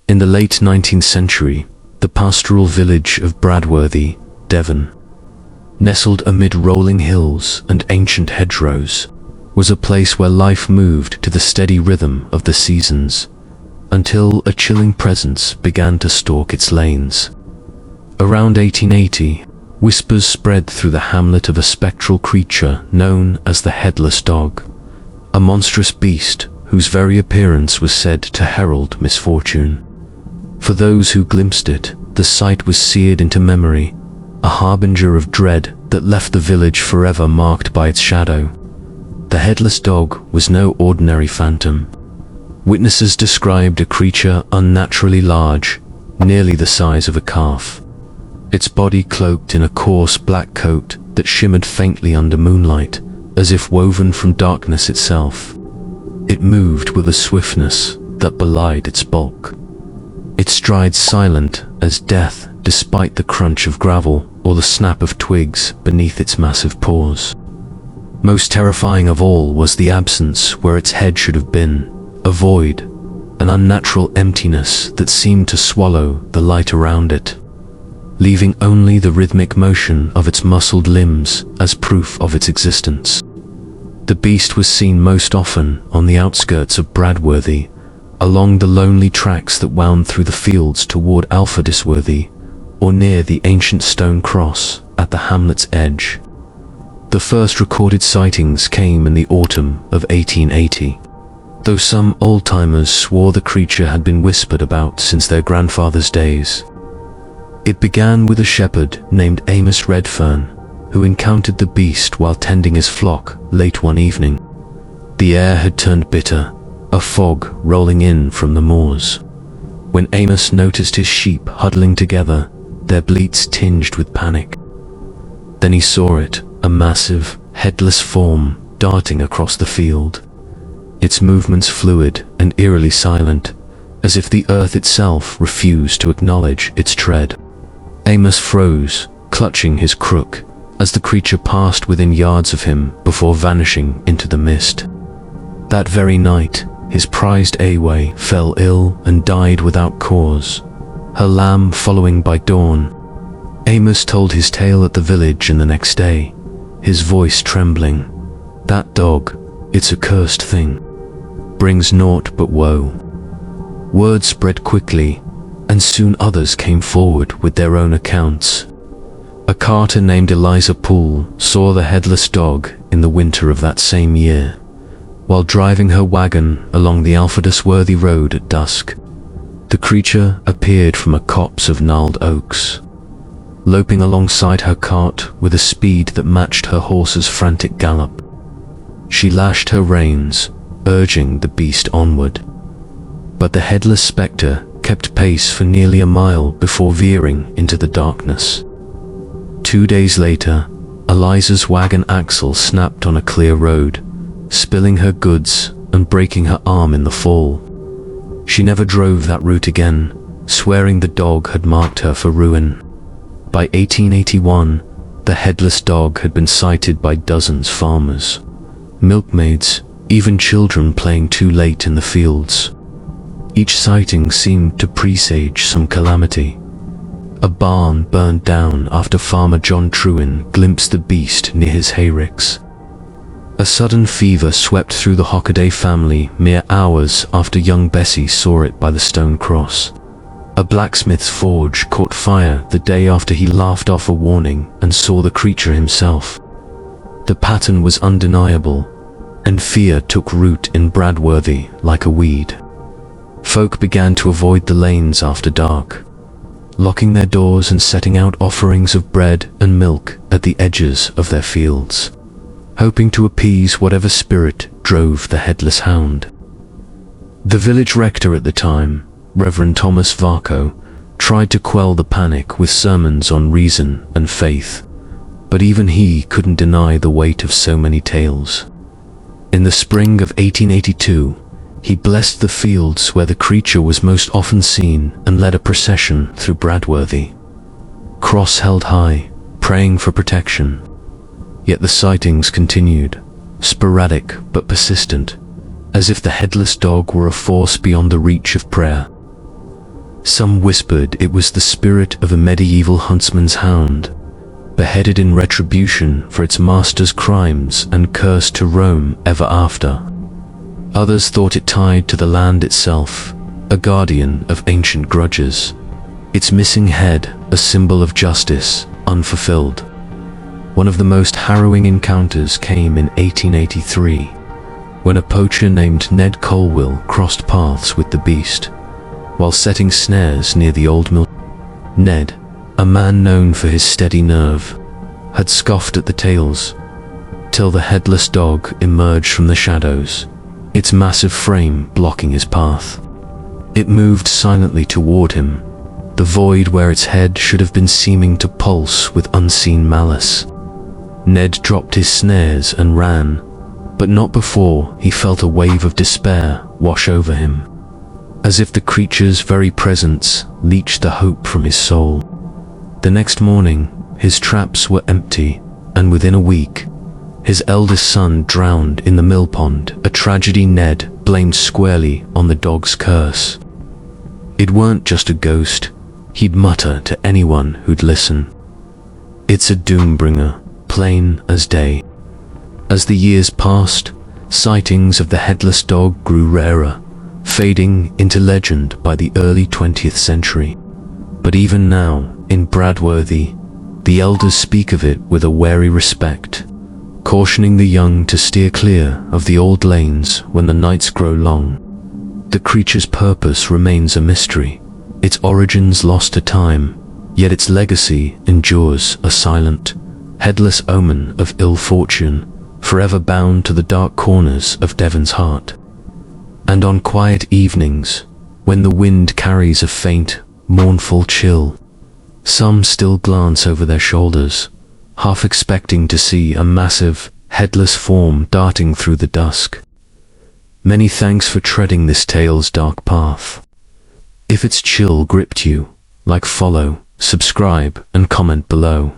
In the late 19th century, the pastoral village of Bradworthy, Devon, nestled amid rolling hills and ancient hedgerows, was a place where life moved to the steady rhythm of the seasons, until a chilling presence began to stalk its lanes. Around 1880, whispers spread through the hamlet of a spectral creature known as the Headless Dog, a monstrous beast whose very appearance was said to herald misfortune. For those who glimpsed it, the sight was seared into memory, a harbinger of dread that left the village forever marked by its shadow. The Headless Dog was no ordinary phantom. Witnesses described a creature unnaturally large, nearly the size of a calf. Its body cloaked in a coarse black coat that shimmered faintly under moonlight, as if woven from darkness itself. It moved with a swiftness that belied its bulk, its strides silent as death despite the crunch of gravel or the snap of twigs beneath its massive paws. Most terrifying of all was the absence where its head should have been, a void, an unnatural emptiness that seemed to swallow the light around it, leaving only the rhythmic motion of its muscled limbs as proof of its existence. The beast was seen most often on the outskirts of Bradworthy, along the lonely tracks that wound through the fields toward Alfredisworthy, or near the ancient stone cross at the hamlet's edge. The first recorded sightings came in the autumn of 1880, though some old-timers swore the creature had been whispered about since their grandfather's days. It began with a shepherd named Amos Redfern, who encountered the beast while tending his flock late one evening. The air had turned bitter, a fog rolling in from the moors. When Amos noticed his sheep huddling together, their bleats tinged with panic. Then he saw it, a massive, headless form darting across the field, its movements fluid and eerily silent, as if the earth itself refused to acknowledge its tread. Amos froze, clutching his crook, as the creature passed within yards of him before vanishing into the mist. That very night, his prized Away fell ill and died without cause, her lamb following by dawn. Amos told his tale at the village and the next day, his voice trembling. That dog, it's a cursed thing, brings naught but woe. Word spread quickly, and soon others came forward with their own accounts. A carter named Eliza Poole saw the Headless Dog in the winter of that same year, while driving her wagon along the Alfredisworthy road at dusk. The creature appeared from a copse of gnarled oaks, loping alongside her cart with a speed that matched her horse's frantic gallop. She lashed her reins, urging the beast onward, but the headless spectre kept pace for nearly a mile before veering into the darkness. 2 days later, Eliza's wagon axle snapped on a clear road, spilling her goods and breaking her arm in the fall. She never drove that route again, swearing the dog had marked her for ruin. By 1881, the Headless Dog had been sighted by dozens of farmers, milkmaids, even children playing too late in the fields. Each sighting seemed to presage some calamity. A barn burned down after farmer John Trewin glimpsed the beast near his hayricks. A sudden fever swept through the Hockaday family mere hours after young Bessie saw it by the stone cross. A blacksmith's forge caught fire the day after he laughed off a warning and saw the creature himself. The pattern was undeniable, and fear took root in Bradworthy like a weed. Folk began to avoid the lanes after dark, locking their doors and setting out offerings of bread and milk at the edges of their fields, hoping to appease whatever spirit drove the headless hound. The village rector at the time, Reverend Thomas Varco, tried to quell the panic with sermons on reason and faith, but even he couldn't deny the weight of so many tales. In the spring of 1882, he blessed the fields where the creature was most often seen and led a procession through Bradworthy, cross held high, praying for protection. Yet the sightings continued, sporadic but persistent, as if the Headless Dog were a force beyond the reach of prayer. Some whispered it was the spirit of a medieval huntsman's hound, beheaded in retribution for its master's crimes and cursed to roam ever after. Others thought it tied to the land itself, a guardian of ancient grudges, its missing head a symbol of justice unfulfilled. One of the most harrowing encounters came in 1883, when a poacher named Ned Colwill crossed paths with the beast, while setting snares near the old mill. Ned, a man known for his steady nerve, had scoffed at the tales, till the headless dog emerged from the shadows, its massive frame blocking his path. It moved silently toward him, the void where its head should have been seeming to pulse with unseen malice. Ned dropped his snares and ran, but not before he felt a wave of despair wash over him, as if the creature's very presence leached the hope from his soul. The next morning, his traps were empty, and within a week, his eldest son drowned in the mill pond, a tragedy Ned blamed squarely on the dog's curse. It weren't just a ghost, he'd mutter to anyone who'd listen. It's a doom-bringer, plain as day. As the years passed, sightings of the headless dog grew rarer, fading into legend by the early 20th century. But even now, in Bradworthy, the elders speak of it with a wary respect, cautioning the young to steer clear of the old lanes when the nights grow long. The creature's purpose remains a mystery, its origins lost to time, yet its legacy endures a silent, headless omen of ill fortune, forever bound to the dark corners of Devon's heart. And on quiet evenings, when the wind carries a faint, mournful chill, some still glance over their shoulders, half expecting to see a massive, headless form darting through the dusk. Many thanks for treading this tale's dark path. If its chill gripped you, follow, subscribe, and comment below.